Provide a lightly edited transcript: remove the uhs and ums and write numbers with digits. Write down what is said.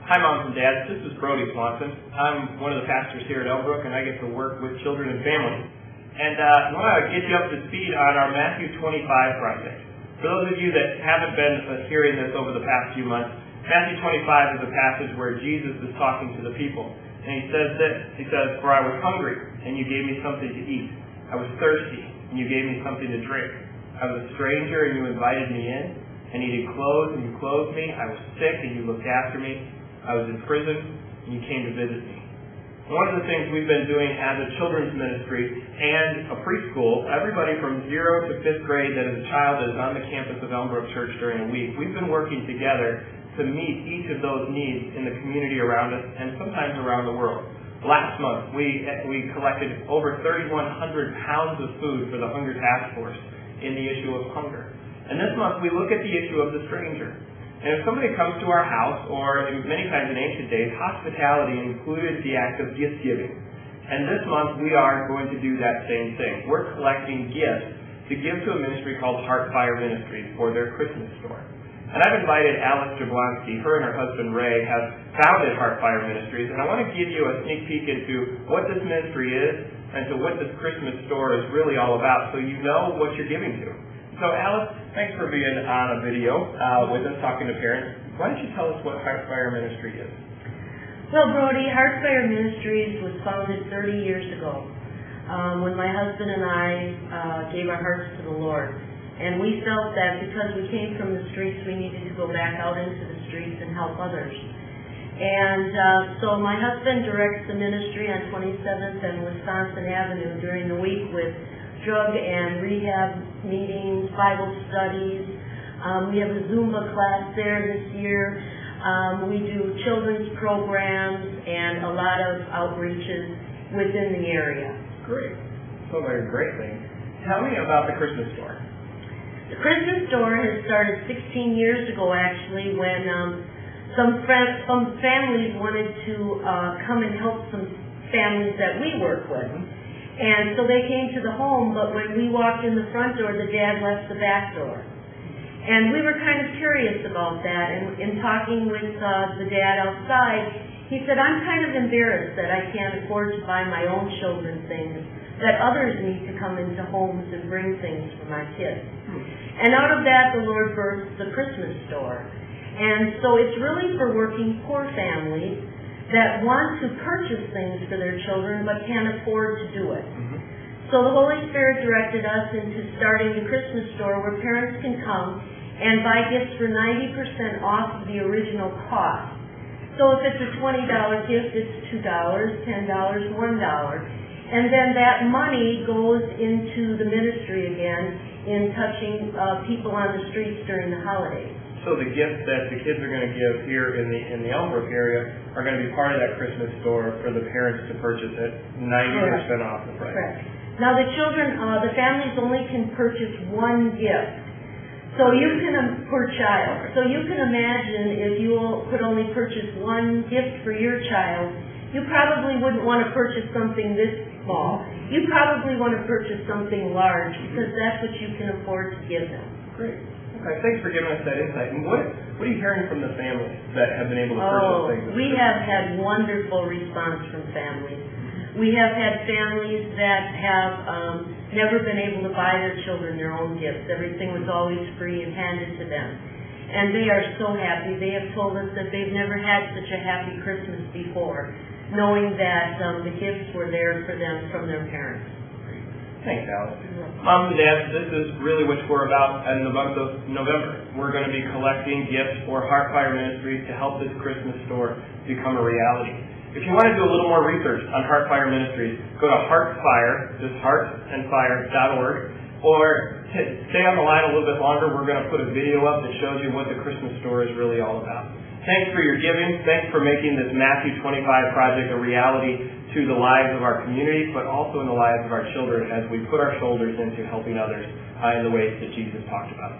Hi, moms and dads. This is Brody Swanson. I'm one of the pastors here at Elbrook, and I get to work with children and families. And I want to get you up to speed on our Matthew 25 project. For those of you that haven't been hearing this over the past few months, Matthew 25 is a passage where Jesus is talking to the people. And he says this. He says, "For I was hungry, and you gave me something to eat. I was thirsty, and you gave me something to drink. I was a stranger, and you invited me in. I needed clothes, and you clothed me. I was sick, and you looked after me. I was in prison, and you came to visit me." One of the things we've been doing as a children's ministry and a preschool, everybody from 0 to 5th grade that is a child that is on the campus of Elmbrook Church during a week, we've been working together to meet each of those needs in the community around us and sometimes around the world. Last month, we collected over 3,100 pounds of food for the Hunger Task Force in the issue of hunger. And this month, we look at the issue of the stranger. And if somebody comes to our house, or many times in ancient days, hospitality included the act of gift giving. And this month, we are going to do that same thing. We're collecting gifts to give to a ministry called Heartfire Ministries for their Christmas store. And I've invited Alice Jablonski. Her and her husband Ray have founded Heartfire Ministries, and I want to give you a sneak peek into what this ministry is and to what this Christmas store is really all about, so you know what you're giving to. So Alice, thanks for being on a video with us talking to parents. Why don't you tell us what Heartfire Ministry is? Well, Brody, Heartfire Ministries was founded 30 years ago when my husband and I gave our hearts to the Lord. And we felt that because we came from the streets, we needed to go back out into the streets and help others. And so my husband directs the ministry on 27th and Wisconsin Avenue during the week with drug and rehab meetings, Bible studies. We have a Zumba class there this year. We do children's programs and a lot of outreaches within the area. Great. So very great thing. Tell me about the Christmas store. The Christmas store has started 16 years ago, actually, when some families wanted to come and help some families that we work with. And so they came to the home, but when we walked in the front door, the dad left the back door. And we were kind of curious about that. And in talking with the dad outside, he said, "I'm kind of embarrassed that I can't afford to buy my own children things, that others need to come into homes and bring things for my kids." And out of that, the Lord birthed the Christmas store. And so it's really for working poor families that want to purchase things for their children but can't afford to do it. So the Holy Spirit directed us into starting the Christmas store where parents can come and buy gifts for 90% off of the original cost. So if it's a $20 gift, it's $2, $10, $1. And then that money goes into the ministry again in touching people on the streets during the holidays. So the gifts that the kids are going to give here in the Elmbrook area are going to be part of that Christmas store for the parents to purchase at 90% off the price. Correct. Now the children, the families only can purchase one gift. So you can, per child. So you can imagine if you could only purchase one gift for your child, you probably wouldn't want to purchase something this small. You probably want to purchase something large because that's what you can afford to give them. Great. Okay, thanks for giving us that insight. And what are you hearing from the families that have been able to purchase things? We have had wonderful response from families. We have had families that have never been able to buy their children their own gifts. Everything was always free and handed to them. And they are so happy. They have told us that they've never had such a happy Christmas before, knowing that the gifts were there for them from their parents. Thanks, Alice. Moms and dads, this is really what we're about in the month of November. We're going to be collecting gifts for Heartfire Ministries to help this Christmas store become a reality. If you want to do a little more research on Heartfire Ministries, go to Heartfire, just heartandfire.org, or stay on the line a little bit longer. We're going to put a video up that shows you what the Christmas store is really all about. Thanks for your giving. Thanks for making this Matthew 25 project a reality to the lives of our community, but also in the lives of our children as we put our shoulders into helping others in the ways that Jesus talked about.